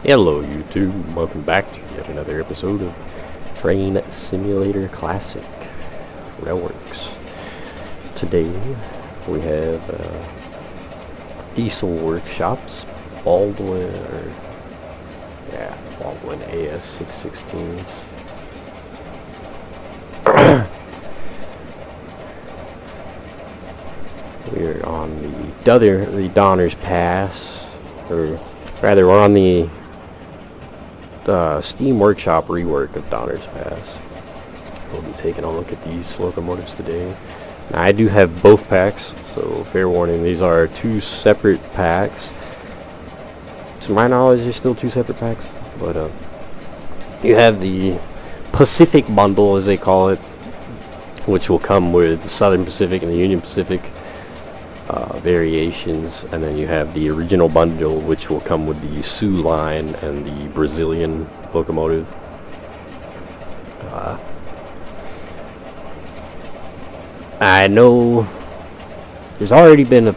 Hello YouTube, welcome back to yet another episode of Train Simulator Classic Railworks. Today we have Diesel Workshops, Baldwin AS-616s. We're on the Donner's Pass, or rather we're on the Steam Workshop rework of Donner's Pass. We'll be taking a look at these locomotives today. Now, I do have both packs, so fair warning, these are two separate packs. To my knowledge, there's still two separate packs, but you have the Pacific bundle, as they call it, which will come with the Southern Pacific and the Union Pacific variations, and then you have the original bundle, which will come with the Sioux line and the Brazilian locomotive. I know there's already been a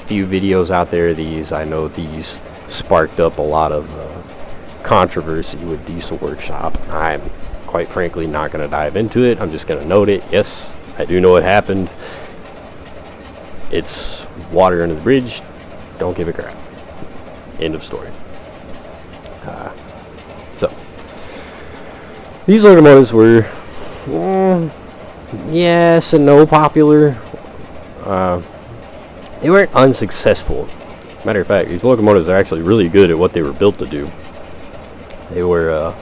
few videos out there of these. I know these sparked up a lot of controversy with Diesel Workshop. I'm quite frankly not going to dive into it. I'm just going to note it. Yes, I do know it happened. It's water under the bridge. Don't give a crap. End of story. So these locomotives were yes and no popular. They weren't unsuccessful. Matter of fact, these locomotives are actually really good at what they were built to do. They were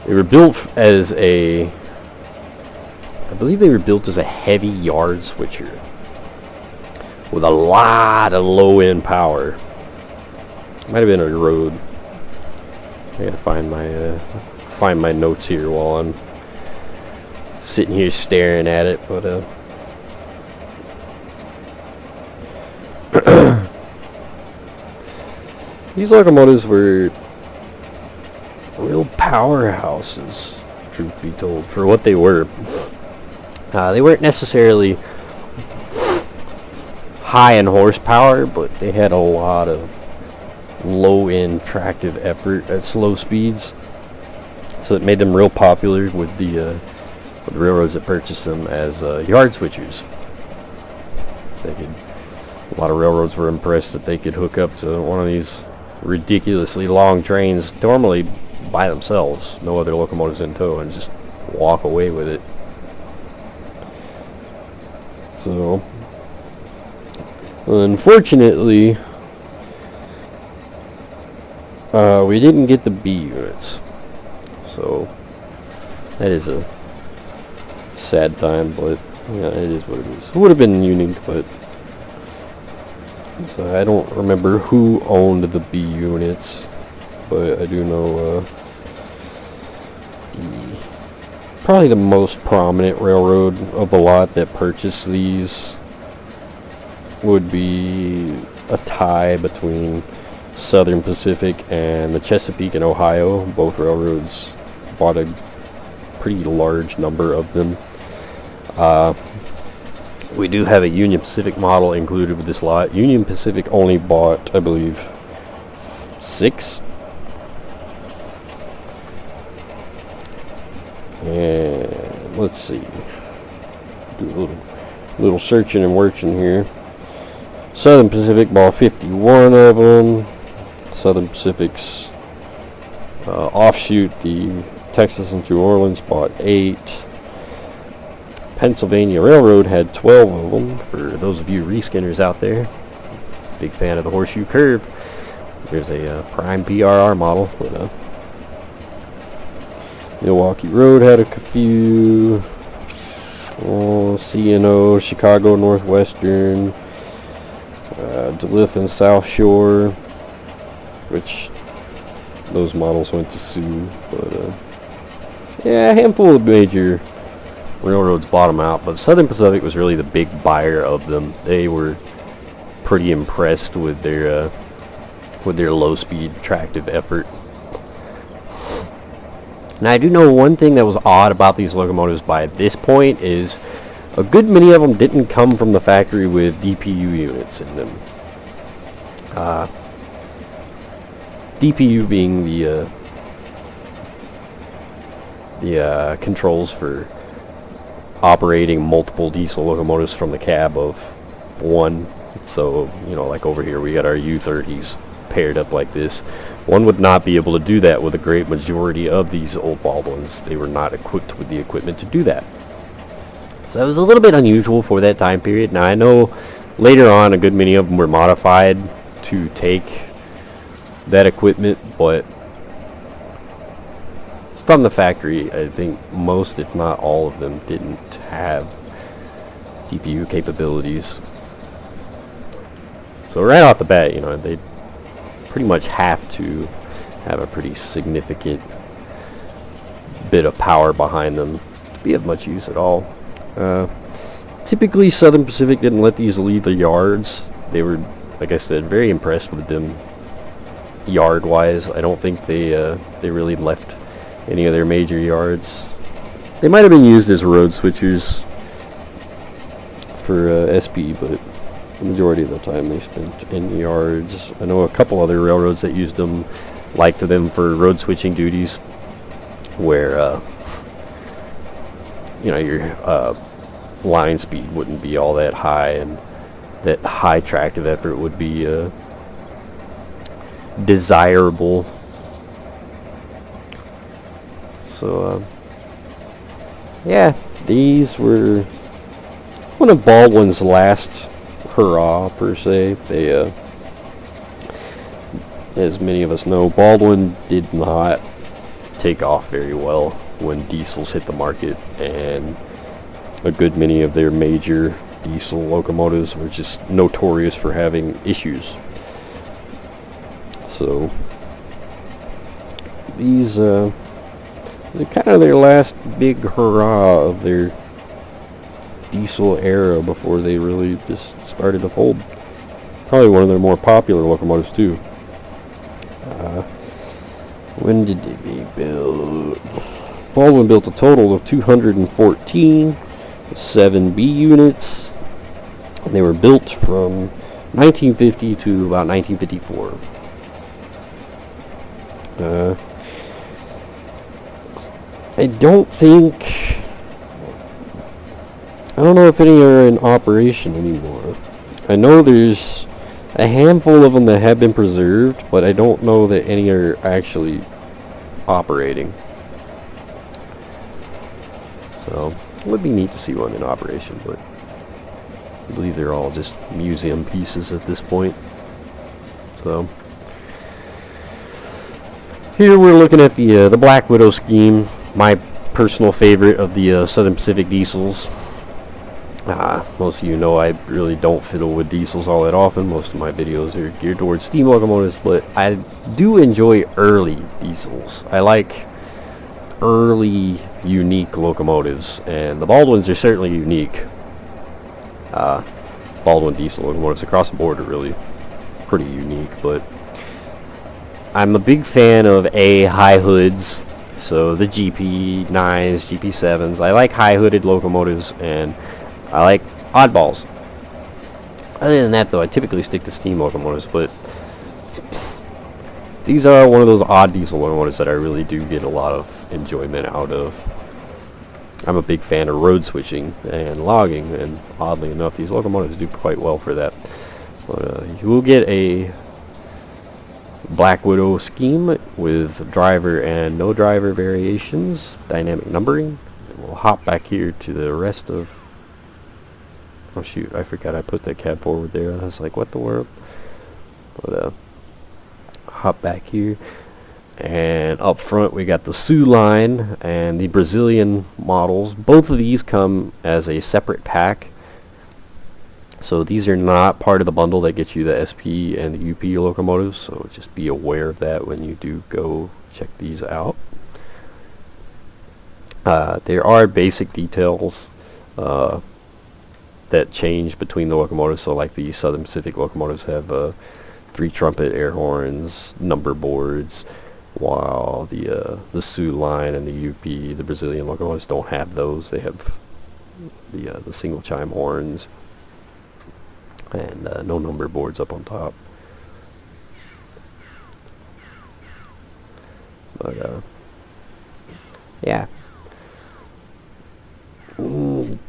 built as I believe they were built as a heavy yard switcher with a lot of low-end power. Might have been a road. I gotta find my notes here while I'm sitting here staring at it. But these locomotives were real powerhouses, truth be told, for what they were. They weren't necessarily high in horsepower, but they had a lot of low-end tractive effort at slow speeds, so it made them real popular with the railroads that purchased them as yard switchers. A lot of railroads were impressed that they could hook up to one of these ridiculously long trains normally by themselves, no other locomotives in tow, and just walk away with it. So unfortunately, we didn't get the B units, so that is a sad time, but yeah, it is what it is. It would have been unique, but so I don't remember who owned the B units, but I do know probably the most prominent railroad of the lot that purchased these would be a tie between Southern Pacific and the Chesapeake and Ohio. Both railroads bought a pretty large number of them. We do have a Union Pacific model included with this lot. Union Pacific only bought, I believe, 6. And let's see. Do a little searching and working here. Southern Pacific bought 51 of them. Southern Pacific's offshoot, the Texas and New Orleans, bought 8. Pennsylvania Railroad had 12 of them. For those of you reskinners out there, big fan of the horseshoe curve, there's a prime PRR model. But, Milwaukee Road had a few. CNO, Chicago Northwestern, Duluth and South Shore, which those models went to Sioux, but yeah, a handful of major railroads bought them out, but Southern Pacific was really the big buyer of them. They were pretty impressed with their low-speed tractive effort. Now, I do know one thing that was odd about these locomotives by this point is a good many of them didn't come from the factory with DPU units in them. DPU being the controls for operating multiple diesel locomotives from the cab of one. So, you know, like over here we got our U30s paired up like this. One would not be able to do that with a great majority of these old Baldwins. They were not equipped with the equipment to do that. So it was a little bit unusual for that time period. Now I know later on a good many of them were modified to take that equipment, but from the factory I think most, if not all of them, didn't have DPU capabilities. So right off the bat, you know, they pretty much have to have a pretty significant bit of power behind them to be of much use at all. Typically Southern Pacific didn't let these leave the yards. They were, like I said, very impressed with them yard wise. I don't think they really left any of their major yards. They might have been used as road switchers for SP, but the majority of the time they spent in yards. I know a couple other railroads that used them, liked them for road switching duties, where you know, your line speed wouldn't be all that high, and that high tractive effort would be desirable. So yeah, these were one of Baldwin's last hurrah, per se. They as many of us know, Baldwin did not take off very well when diesels hit the market, and a good many of their major diesel locomotives were just notorious for having issues. So these are kind of their last big hurrah of their diesel era before they really just started to fold. Probably one of their more popular locomotives too. When did they be built? Baldwin built a total of 214 with 7 B units, and they were built from 1950 to about 1954. I don't know if any are in operation anymore. I know there's a handful of them that have been preserved, but I don't know that any are actually operating. So it would be neat to see one in operation, but I believe they're all just museum pieces at this point. So here we're looking at the Black Widow scheme, my personal favorite of the Southern Pacific diesels. Most of you know I really don't fiddle with diesels all that often. Most of my videos are geared towards steam locomotives, but I do enjoy early diesels. I like early, unique locomotives, and the Baldwins are certainly unique. Baldwin diesel locomotives across the board are really pretty unique, but I'm a big fan of high hoods, so the GP9s, GP7s. I like high hooded locomotives, and I like oddballs. Other than that, though, I typically stick to steam locomotives, but these are one of those odd diesel locomotives that I really do get a lot of enjoyment out of. I'm a big fan of road switching and logging, and oddly enough, these locomotives do quite well for that. But you will get a Black Widow scheme with driver and no driver variations, dynamic numbering. And we'll hop back here to the rest of... Oh shoot, I forgot I put that cab forward there. I was like, what the world? But hop back here, and up front we got the Sioux line and the Brazilian models. Both of these come as a separate pack, so these are not part of the bundle that gets you the SP and the UP locomotives, so just be aware of that when you do go check these out. There are basic details that change between the locomotives. So like the Southern Pacific locomotives have 3 trumpet air horns, number boards, while the Sioux line and the UP, the Brazilian locomotives, don't have those. They have the single chime horns and no number boards up on top. But yeah.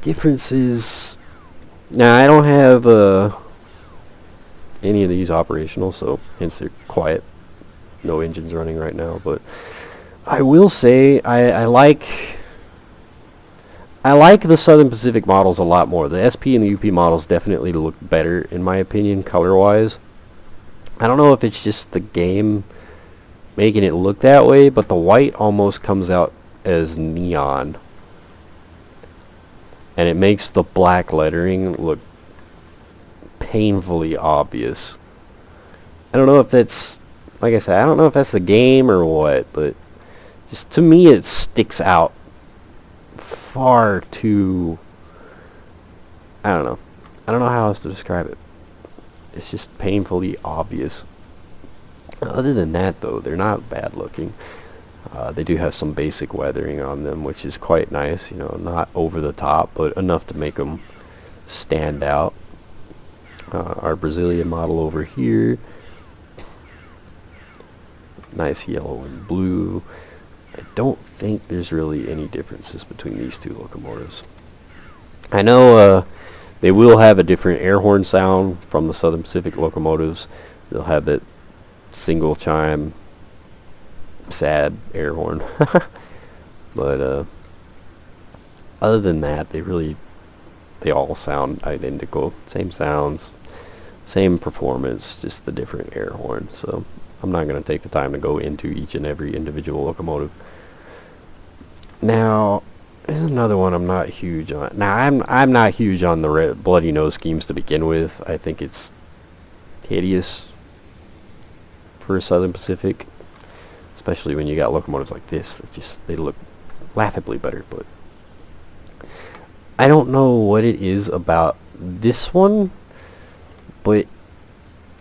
Differences. Now I don't have any of these operational, so hence they're quiet. No engines running right now, but I will say I like the Southern Pacific models a lot more. The SP and the UP models definitely look better in my opinion, color-wise. I don't know if it's just the game making it look that way, but the white almost comes out as neon. And it makes the black lettering look painfully obvious. I don't know if that's, like I said, I don't know if that's the game or what, but just to me it sticks out far too, I don't know how else to describe it. It's just painfully obvious. Other than that though, they're not bad looking. They do have some basic weathering on them, which is quite nice, you know, not over the top, but enough to make them stand out. Our Brazilian model over here, nice yellow and blue. I don't think there's really any differences between these two locomotives. I know they will have a different air horn sound from the Southern Pacific locomotives. They'll have that single chime sad air horn. But other than that, they all sound identical. Same sounds, same performance, just the different air horn. So I'm not going to take the time to go into each and every individual locomotive. Now, there's another one I'm not huge on. Now, I'm not huge on the red bloody nose schemes to begin with. I think it's hideous for a Southern Pacific, especially when you got locomotives like this. They look laughably better. But I don't know what it is about this one, but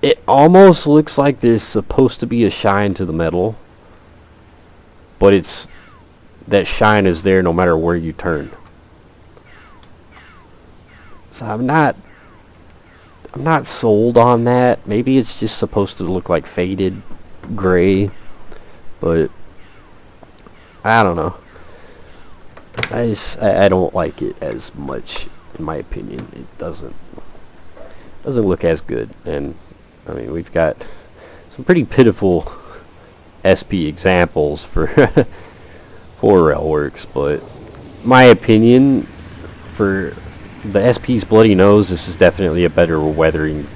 it almost looks like there's supposed to be a shine to the metal, but that shine is there no matter where you turn. So I'm not sold on that. Maybe it's just supposed to look like faded gray, but I don't know. I don't like it as much, in my opinion. It doesn't look as good. And I mean, we've got some pretty pitiful SP examples for for Railworks, but my opinion, for the SP's bloody nose, this is definitely a better weathering.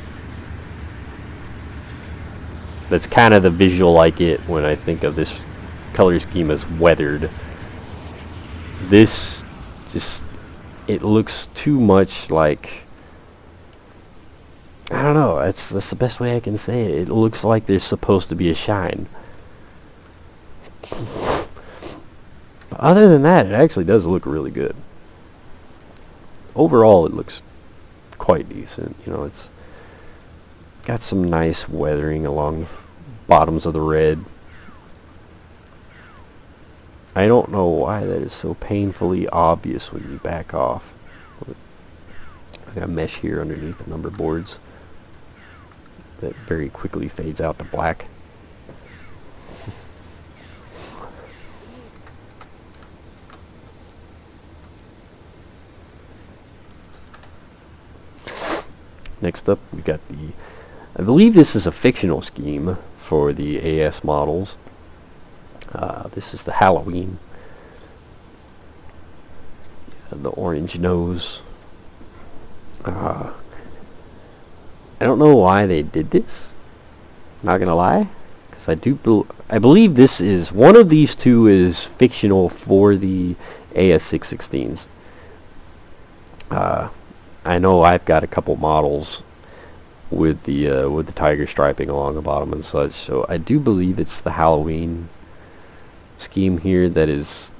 That's kind of the visual I get when I think of this color scheme as weathered. This it looks too much like, I don't know, that's the best way I can say it. It looks like there's supposed to be a shine. But other than that, it actually does look really good. Overall, it looks quite decent. You know, it's got some nice weathering along the bottoms of the red. I don't know why that is so painfully obvious when you back off. I got a mesh here underneath the number boards that very quickly fades out to black. Next up, we got I believe this is a fictional scheme for the AS models. This is the Halloween. The orange nose. I don't know why they did this. Not gonna lie, because I believe this is one of these two is fictional for the AS-616s. I know I've got a couple models with the tiger striping along the bottom and such, so I do believe it's the Halloween scheme here that is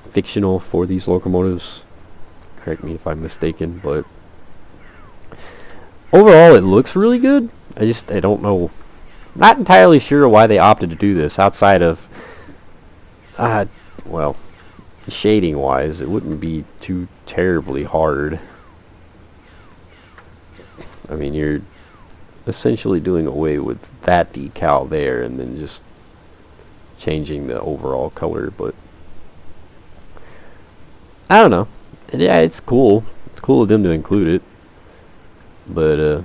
fictional for these locomotives. Correct me if I'm mistaken, but overall it looks really good. I don't know, not entirely sure why they opted to do this outside of well, shading wise it wouldn't be too terribly hard. I mean, you're essentially doing away with that decal there and then just changing the overall color, but I don't know. Yeah, it's cool. It's cool of them to include it, but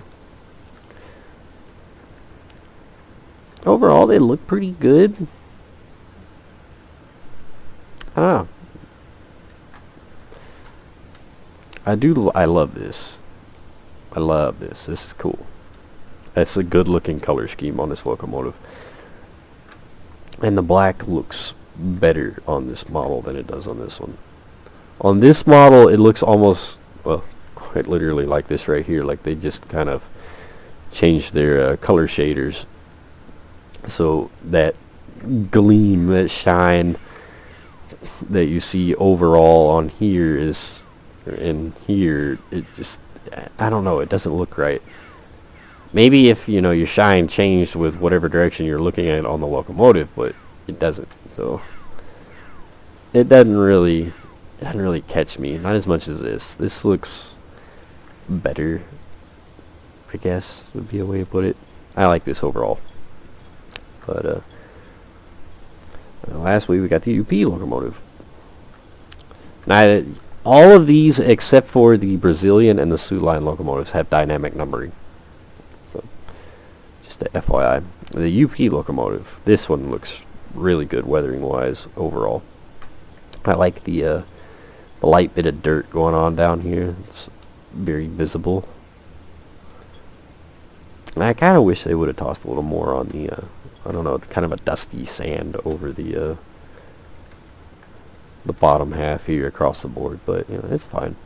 overall they look pretty good. I don't know. I love this. I love this. This is cool. That's a good looking color scheme on this locomotive. And the black looks better on this model than it does on this one. On this model, it looks almost, well, quite literally like this right here. Like they just kind of changed their color shaders. So that gleam, that shine that you see overall on here is, in here, it just, I don't know, it doesn't look right. Maybe if, you know, your shine changed with whatever direction you're looking at on the locomotive, but it doesn't. So it doesn't really catch me, not as much as this. This looks better, I guess would be a way to put it. I like this overall. But last week we got the UP locomotive. Now, all of these except for the Brazilian and the Sioux Line locomotives have dynamic numbering. So, just a FYI. The UP locomotive, this one looks really good weathering wise overall. I like the light bit of dirt going on down here. It's very visible. And I kind of wish they would have tossed a little more on the I don't know, kind of a dusty sand over the bottom half here across the board, but you know, it's fine.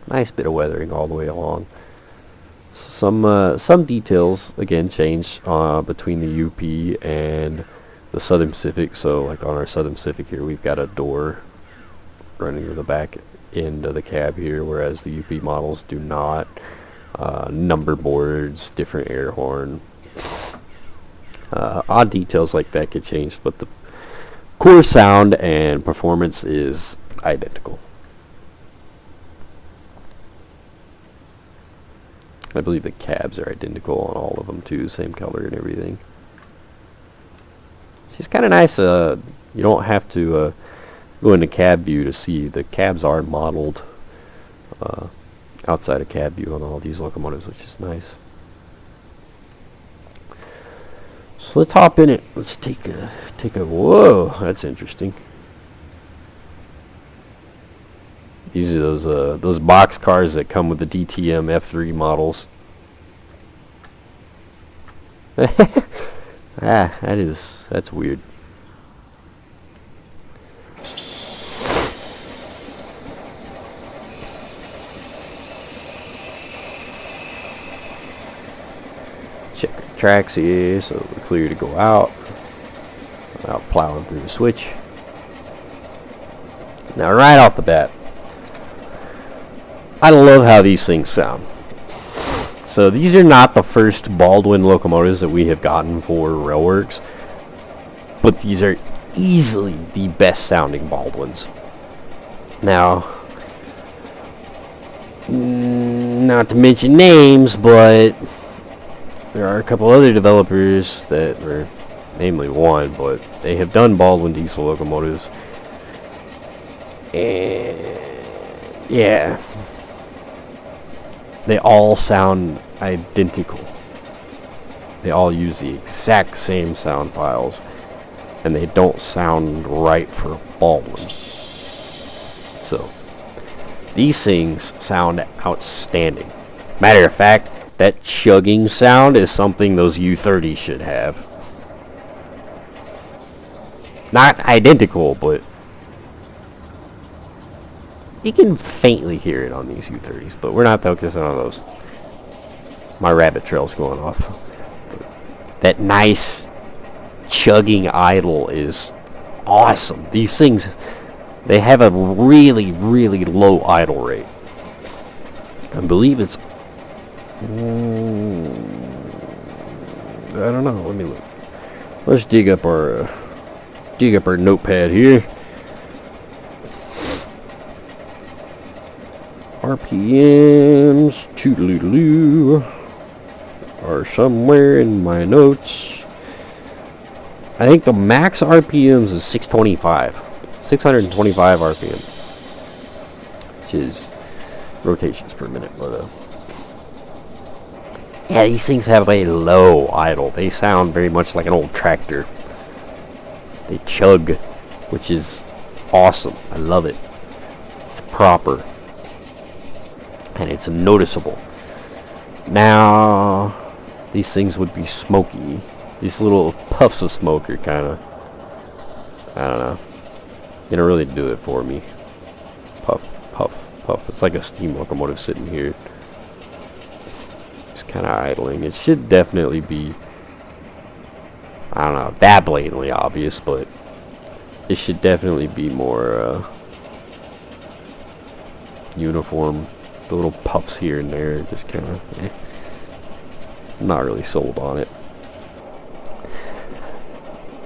Nice bit of weathering all the way along. Some details again change between the UP and the Southern Pacific. So like on our Southern Pacific here, we've got a door running to the back end of the cab here, whereas the UP models do not. Number boards, different air horn. Odd details like that get changed, but the core sound and performance is identical. I believe the cabs are identical on all of them too, same color and everything. It's just kind of nice. You don't have to go into cab view to see the cabs are modeled outside of cab view on all these locomotives, which is nice. So let's hop in it. Let's take a whoa, that's interesting. These are those box cars that come with the DTM F3 models. That's weird. Check the tracks here, so we're clear to go out without plowing through the switch. Now right off the bat, I love how these things sound. So these are not the first Baldwin locomotives that we have gotten for Railworks, but these are easily the best sounding Baldwins. Now, not to mention names, but there are a couple other developers that were, namely one, but they have done Baldwin diesel locomotives. And yeah, they all sound identical. They all use the exact same sound files, and they don't sound right for Baldwin. So these things sound outstanding. Matter of fact, that chugging sound is something those U30s should have. Not identical, but you can faintly hear it on these U30s, but we're not focusing on those. My rabbit trail's going off. That nice chugging idle is awesome. These things, they have a really, really low idle rate. I believe it's I don't know. Let me look. Let's dig up our notepad here. RPMs, toodaloo, are somewhere in my notes. I think the max RPMs is 625. 625 RPM. Which is rotations per minute. But, yeah, these things have a low idle. They sound very much like an old tractor. They chug, which is awesome. I love it. It's proper. And it's noticeable. Now, these things would be smoky. These little puffs of smoke are kind of, I don't know. They don't really do it for me. Puff, puff, puff. It's like a steam locomotive sitting here. It's kind of idling. It should definitely be, I don't know, that blatantly obvious, but it should definitely be more uniform. The little puffs here and there, just kind of, I'm not really sold on it.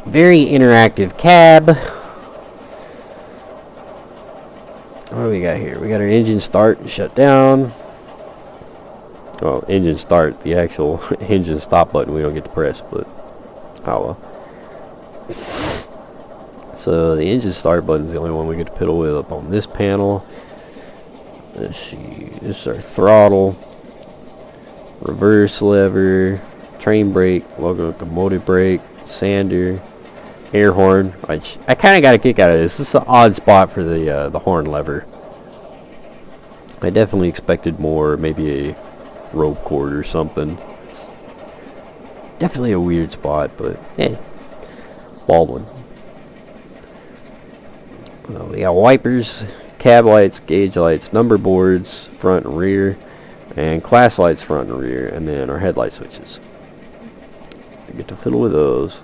Very interactive cab. What do we got here? We got our engine start and shut down. Well, engine start, the actual engine stop button we don't get to press, but oh well. So the engine start button is the only one we get to piddle with up on this panel. Let's see, this is our throttle, reverse lever, train brake, locomotive brake, sander, air horn. I kind of got a kick out of this. This is an odd spot for the horn lever. I definitely expected more, maybe a rope cord or something. It's definitely a weird spot, but hey, Baldwin. We got wipers, cab lights, gauge lights, number boards, front and rear, and class lights front and rear, and then our headlight switches. We get to fiddle with those.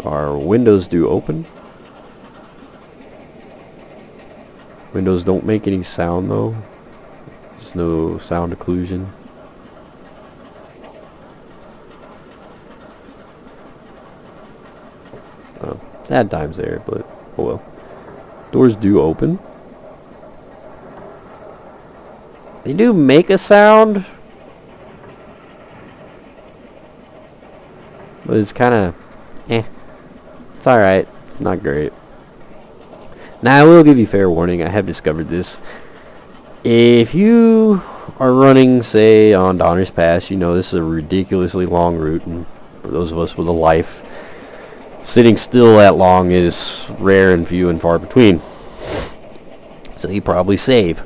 Our windows do open. Windows don't make any sound though. There's no sound occlusion. Sad times there, but oh well. Doors do open. They do make a sound, but it's kind of, it's alright. It's not great. Now, I will give you fair warning. I have discovered this. If you are running, say, on Donner's Pass, you know this is a ridiculously long route, and for those of us with a life, sitting still that long is rare and few and far between. So you probably save.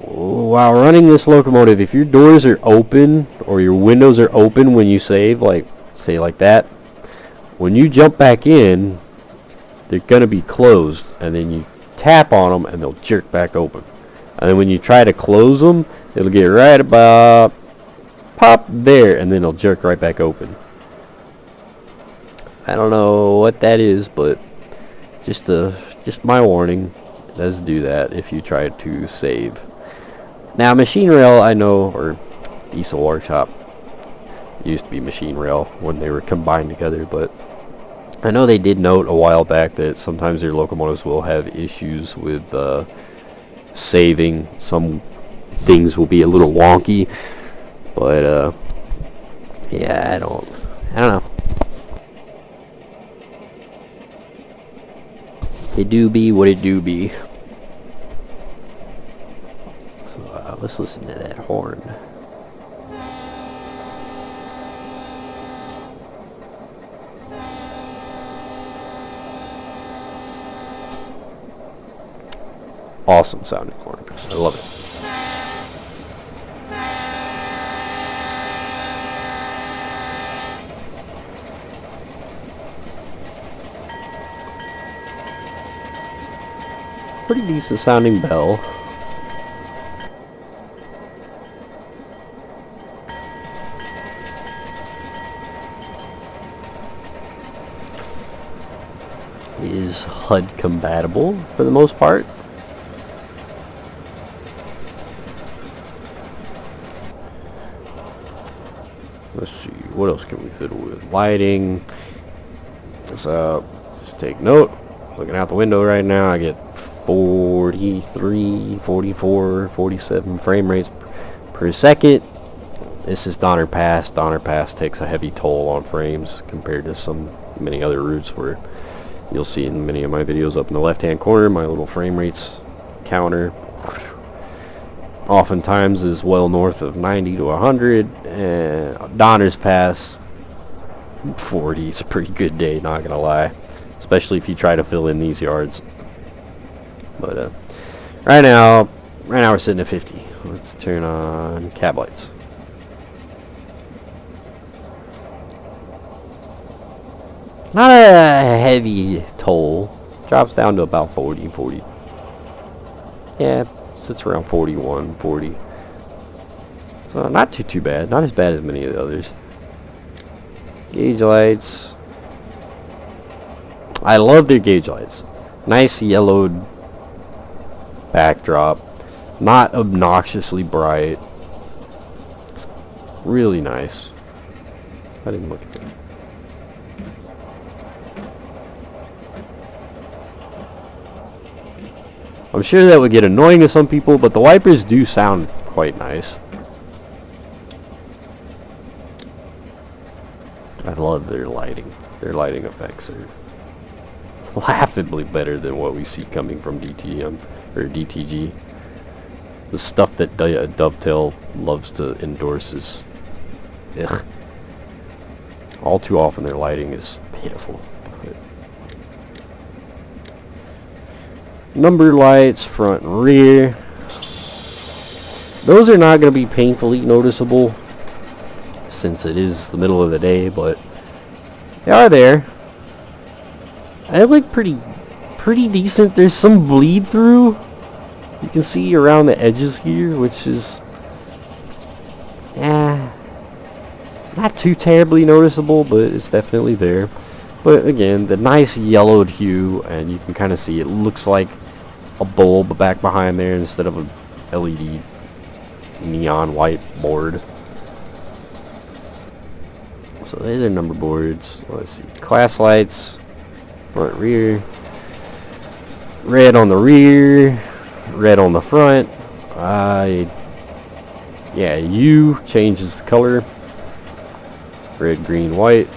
While running this locomotive, if your doors are open or your windows are open when you save, like, say like that, when you jump back in, they're going to be closed, and then you tap on them and they'll jerk back open. And then when you try to close them, it'll get right about pop there, and then it'll jerk right back open. I don't know what that is, but just my warning. It does do that if you try to save. Now, Machine Rail, I know, or Diesel Workshop, used to be Machine Rail when they were combined together, but I know they did note a while back that sometimes their locomotives will have issues with saving. Some things will be a little wonky, but yeah, I don't know. It do be what it do be. So let's listen to that horn. Awesome sounding horn. I love it. Pretty decent sounding bell. Is HUD compatible for the most part. Let's see, what else can we fiddle with? Lighting. So, just take note. Looking out the window right now, I get 43, 44, 47 frame rates per second. This is Donner Pass. Donner Pass takes a heavy toll on frames compared to many other routes where you'll see in many of my videos up in the left-hand corner, my little frame rates counter oftentimes is well north of 90 to 100, and Donner's Pass 40 is a pretty good day, not gonna lie, especially if you try to fill in these yards. But right now we're sitting at 50. Let's turn on cab lights. Not a heavy toll. Drops down to about 40. Yeah, sits around 41, 40. So not too bad. Not as bad as many of the others. Gauge lights. I love their gauge lights. Nice yellowed backdrop. Not obnoxiously bright. It's really nice. I didn't look at that. I'm sure that would get annoying to some people, but the wipers do sound quite nice. I love their lighting. Their lighting effects are laughably better than what we see coming from DTM or DTG. The stuff that Dovetail loves to endorse is ugh. All too often their lighting is pitiful. Number lights, front and rear. Those are not going to be painfully noticeable since it is the middle of the day, but they are there. They look pretty decent. There's some bleed through. You can see around the edges here, which is not too terribly noticeable, but it's definitely there. But again, the nice yellowed hue, and you can kind of see it looks like a bulb back behind there instead of a LED neon white board. So there's our number boards. Let's see. Class lights, front, rear. Red on the rear, red on the front. Yeah, U changes the color. Red, green, white.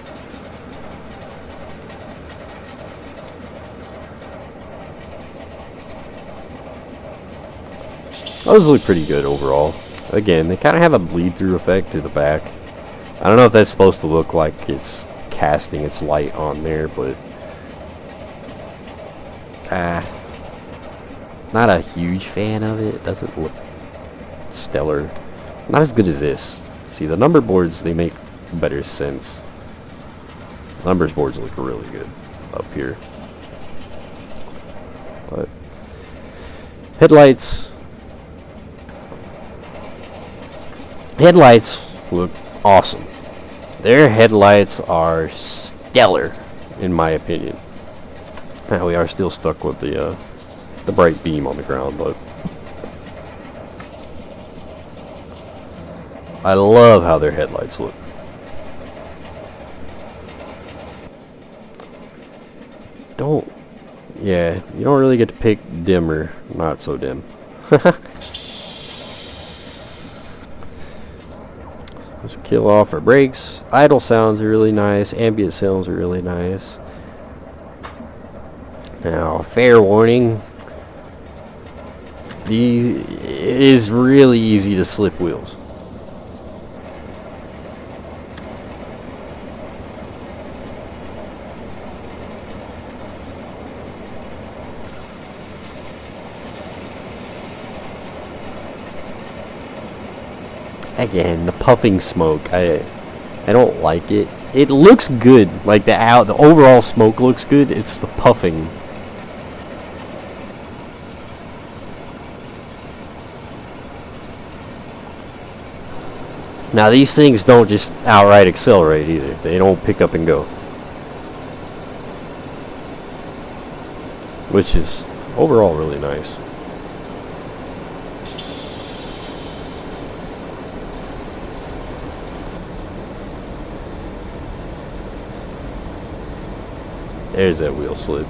Those look pretty good overall. Again, they kind of have a bleed-through effect to the back. I don't know if that's supposed to look like it's casting its light on there, but not a huge fan of it. It doesn't look stellar. Not as good as this. See, the number boards, they make better sense. Numbers boards look really good up here. But headlights look awesome. Their headlights are stellar, in my opinion. Now we are still stuck with the bright beam on the ground, but I love how their headlights look. Yeah, you don't really get to pick dim or not so dim. Let's kill off our brakes. Idle sounds are really nice. Ambient sounds are really nice. Now, fair warning. It is really easy to slip wheels. Again, the puffing smoke, I don't like it. It looks good, like the overall smoke looks good. It's the puffing. Now these things don't just outright accelerate either. They don't pick up and go, which is overall really nice. There's that wheel slip.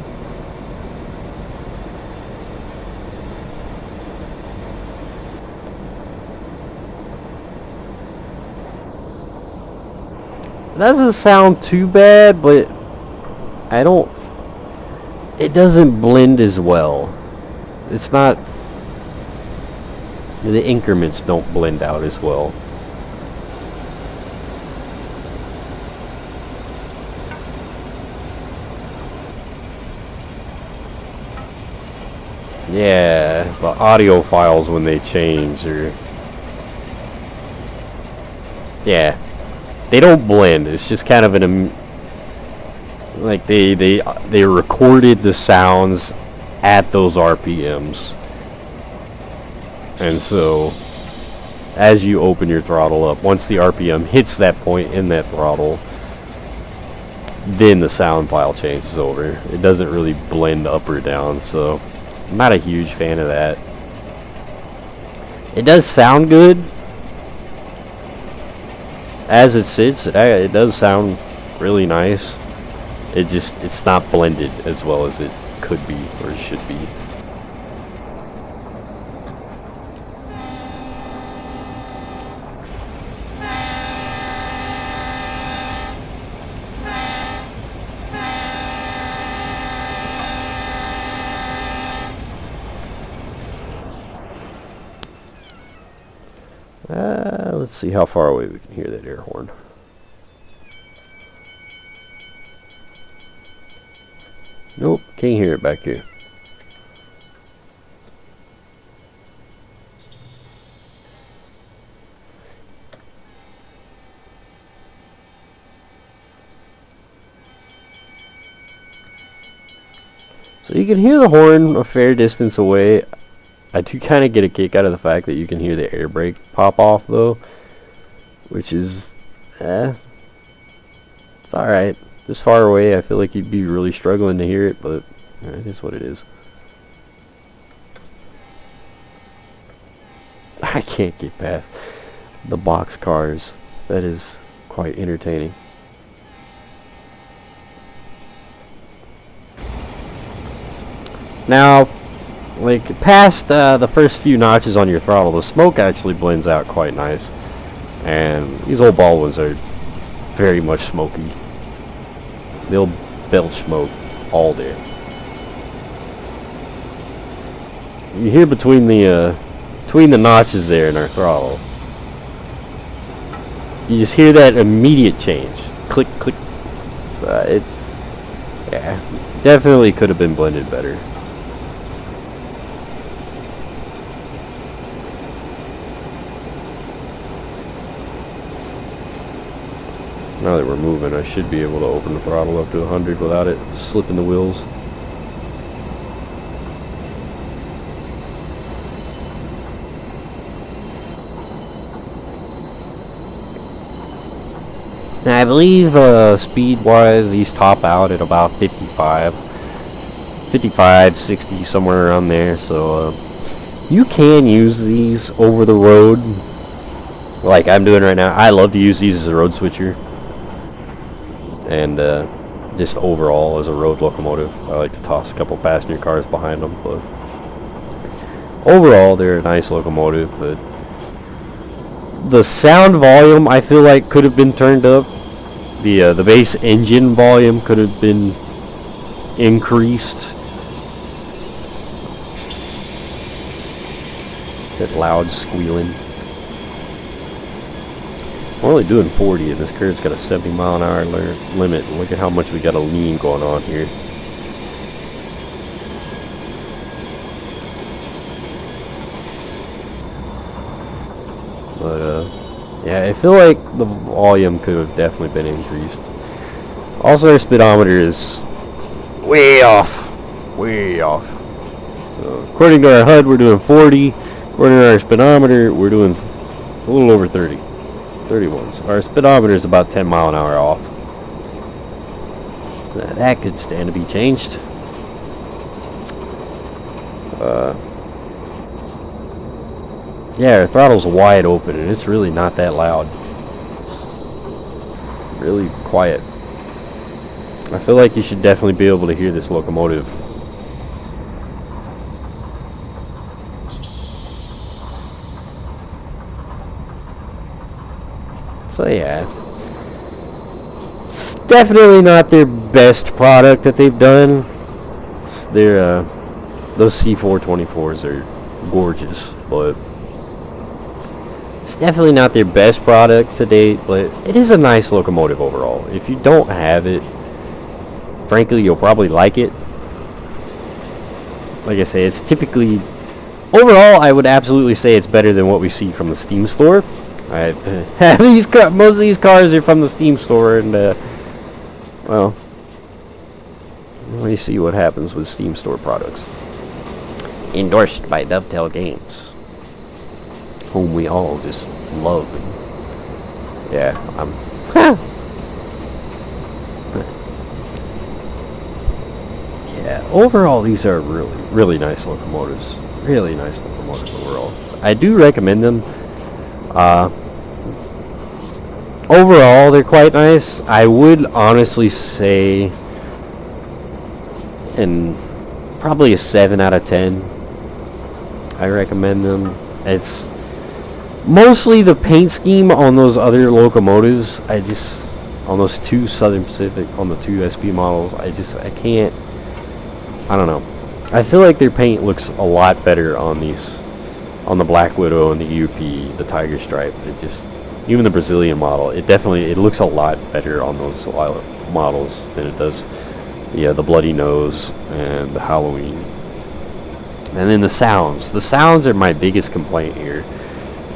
It doesn't sound too bad, but I don't... It doesn't blend as well. It's not... The increments don't blend out as well. Yeah, the audio files when they change are... Yeah, they don't blend. It's just kind of an... Like they recorded the sounds at those RPMs. And so, as you open your throttle up, once the RPM hits that point in that throttle, then the sound file changes over. It doesn't really blend up or down, so I'm not a huge fan of that. It does sound good. As it sits, it does sound really nice. It's not blended as well as it could be or should be. Let's see how far away we can hear that air horn. Nope, can't hear it back here. So you can hear the horn a fair distance away. I do kind of get a kick out of the fact that you can hear the air brake pop off though, which is, it's alright. This far away I feel like you'd be really struggling to hear it, but it is what it is. I can't get past the box cars. That is quite entertaining. Now, like past the first few notches on your throttle, the smoke actually blends out quite nice, and these old Baldwins are very much smoky. They'll belch smoke all day. You hear between the notches there in our throttle, you just hear that immediate change, click click. So it's, yeah, definitely could have been blended better. Now that we're moving, I should be able to open the throttle up to 100 without it slipping the wheels. Now I believe speed-wise, these top out at about 55, 60, somewhere around there. So you can use these over the road, like I'm doing right now. I love to use these as a road switcher. And just overall as a road locomotive, I like to toss a couple passenger cars behind them, but overall they're a nice locomotive. But the sound volume I feel like could have been turned up. The base engine volume could have been increased. That loud squealing. We're only doing 40 and this curve's got a 70-mile-an-hour limit. Look at how much we got a lean going on here. But yeah, I feel like the volume could have definitely been increased. Also, our speedometer is way off. Way off. So according to our HUD we're doing 40. According to our speedometer we're doing a little over 30. 31s. Our speedometer is about 10 mile an hour off. That could stand to be changed. Yeah, our throttle's wide open and it's really not that loud. It's really quiet. I feel like you should definitely be able to hear this locomotive. So yeah, Definitely not their best product that they've done. It's their those C424s are gorgeous, but it's definitely not their best product to date. But it is a nice locomotive overall. If you don't have it, frankly, you'll probably like it. Like I say, it's typically overall, I would absolutely say it's better than what we see from the Steam store. Most of these cars are from the Steam store, and well, let me see what happens with Steam store products. Endorsed by Dovetail Games, whom we all just love. And, yeah, I'm. Yeah, overall, these are really nice locomotives. Really nice locomotives overall. I do recommend them. Overall, they're quite nice. I would honestly say, and probably a 7 out of 10. I recommend them. It's mostly the paint scheme on those other locomotives. On those two Southern Pacific, on the two SP models, I can't. I don't know. I feel like their paint looks a lot better on the Black Widow and the UP, the Tiger Stripe. Even the Brazilian model, it looks a lot better on those models than it does the Bloody Nose and the Halloween. And then the sounds. The sounds are my biggest complaint here.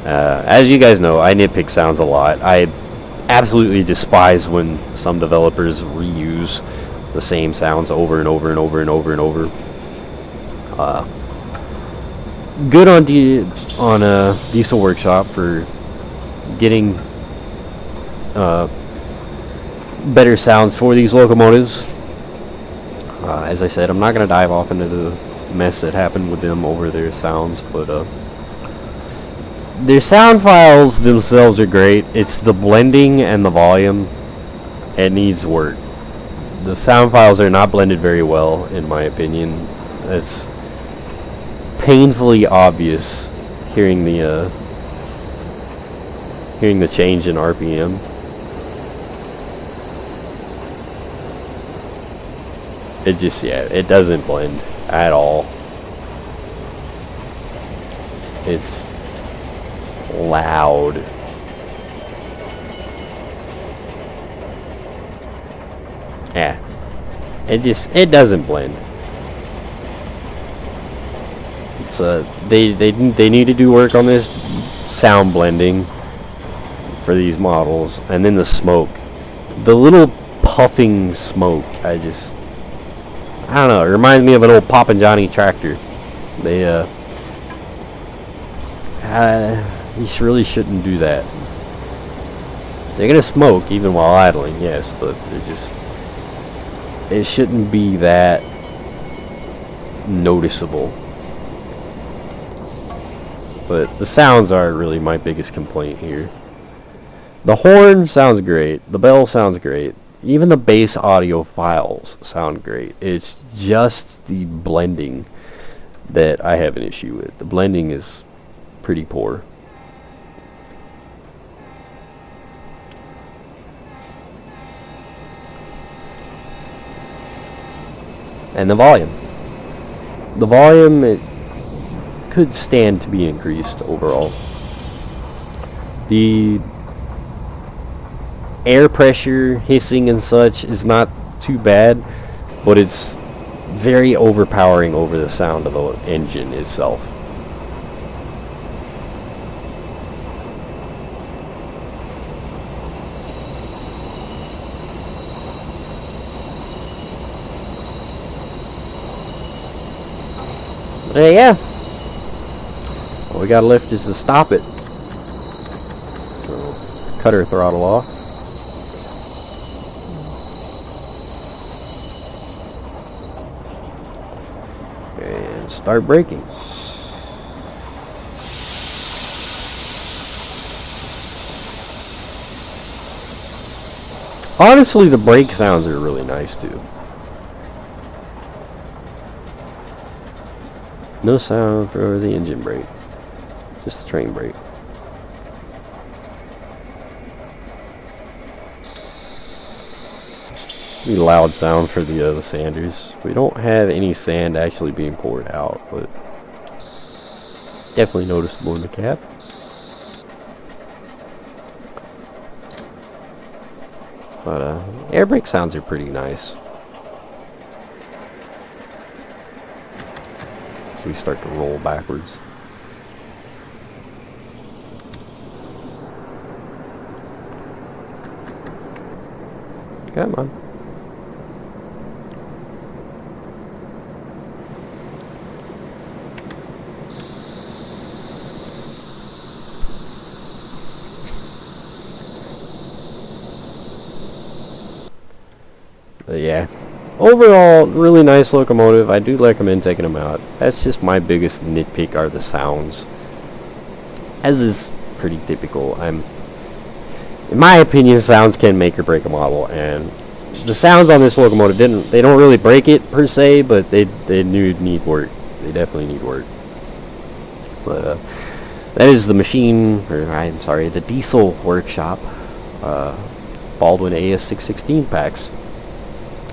As you guys know, I nitpick sounds a lot. I absolutely despise when some developers reuse the same sounds over and over and over and over and over. Good on Diesel Workshop for getting better sounds for these locomotives. As I said, I'm not going to dive off into the mess that happened with them over their sounds, but their sound files themselves are great. It's the blending and the volume. It needs work. The sound files are not blended very well, in my opinion. It's painfully obvious hearing the change in RPM. It doesn't blend at all. It's loud. Yeah, it doesn't blend. It's they need to do work on this sound blending for these models, and then the smoke, the little puffing smoke. I don't know. It reminds me of an old Poppin' Johnny tractor. You really shouldn't do that. They're gonna smoke even while idling, yes, but it shouldn't be that noticeable. But the sounds are really my biggest complaint here. The horn sounds great. The bell sounds great. Even the bass audio files sound great. It's just the blending that I have an issue with. The blending is pretty poor. And the volume. The volume, it could stand to be increased overall. The air pressure, hissing and such is not too bad, but it's very overpowering over the sound of the engine itself. Yeah. All we gotta lift is to stop it. So, cut her throttle off. And start braking. Honestly, the brake sounds are really nice too. No sound for the engine brake, just the train brake. Pretty loud sound for the sanders. We don't have any sand actually being poured out, but definitely noticeable in the cab. But air brake sounds are pretty nice. So we start to roll backwards. Come on. Yeah, overall, really nice locomotive. I do recommend taking them out. That's just my biggest nitpick are the sounds, as is pretty typical. In my opinion, sounds can make or break a model, and the sounds on this locomotive they don't really break it per se, but they need work. They definitely need work. But that is the the diesel workshop, Baldwin AS-616 packs.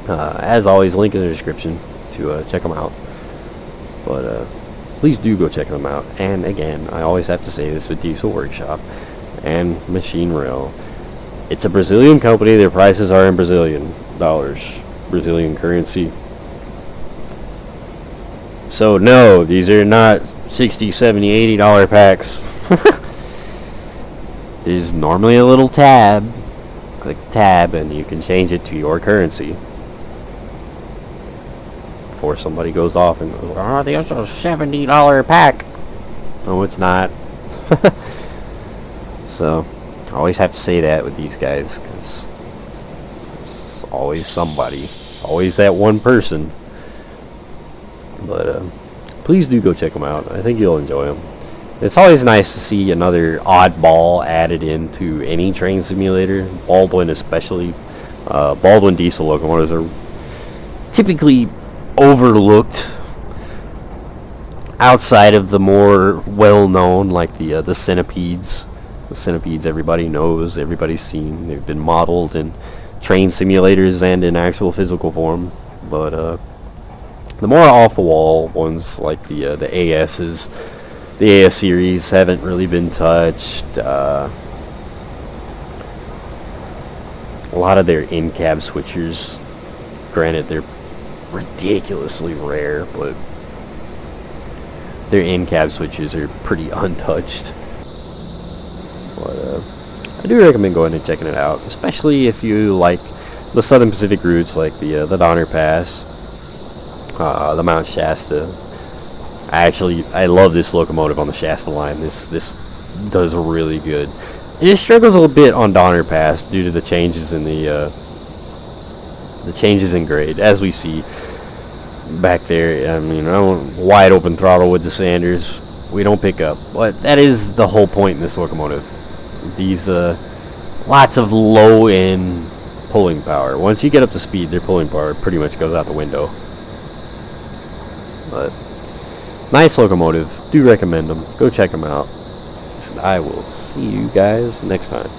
As always, link in the description to check them out. But please do go check them out. And again, I always have to say this with Diesel Workshop and Machine Rail. It's a Brazilian company. Their prices are in Brazilian dollars, Brazilian currency. So no, these are not $60, $70, $80 packs. There's normally a little tab. Click the tab and you can change it to your currency. Before somebody goes off and goes, oh, there's a $70 pack. No, it's not. So, I always have to say that with these guys, because it's always somebody. It's always that one person. But, please do go check them out. I think you'll enjoy them. It's always nice to see another oddball added into any train simulator, Baldwin especially. Baldwin diesel locomotives are typically overlooked outside of the more well-known, like the centipedes. The centipedes everybody knows, everybody's seen. They've been modeled in train simulators and in actual physical form. But the more off-the-wall ones, like the AS's, the AS series, haven't really been touched. A lot of their in-cab switchers, granted they're ridiculously rare, but their in-cab switches are pretty untouched. But I do recommend going and checking it out, especially if you like the Southern Pacific routes, like the Donner Pass, the Mount Shasta. I love this locomotive on the Shasta line. This does really good. It struggles a little bit on Donner Pass due to the changes in the changes in grade, as we see back there. I mean, I want wide open throttle with the Sanders. We don't pick up, but that is the whole point in this locomotive. These lots of low end pulling power. Once you get up to speed, their pulling power pretty much goes out the window. But nice locomotive. Do recommend them. Go check them out. And I will see you guys next time.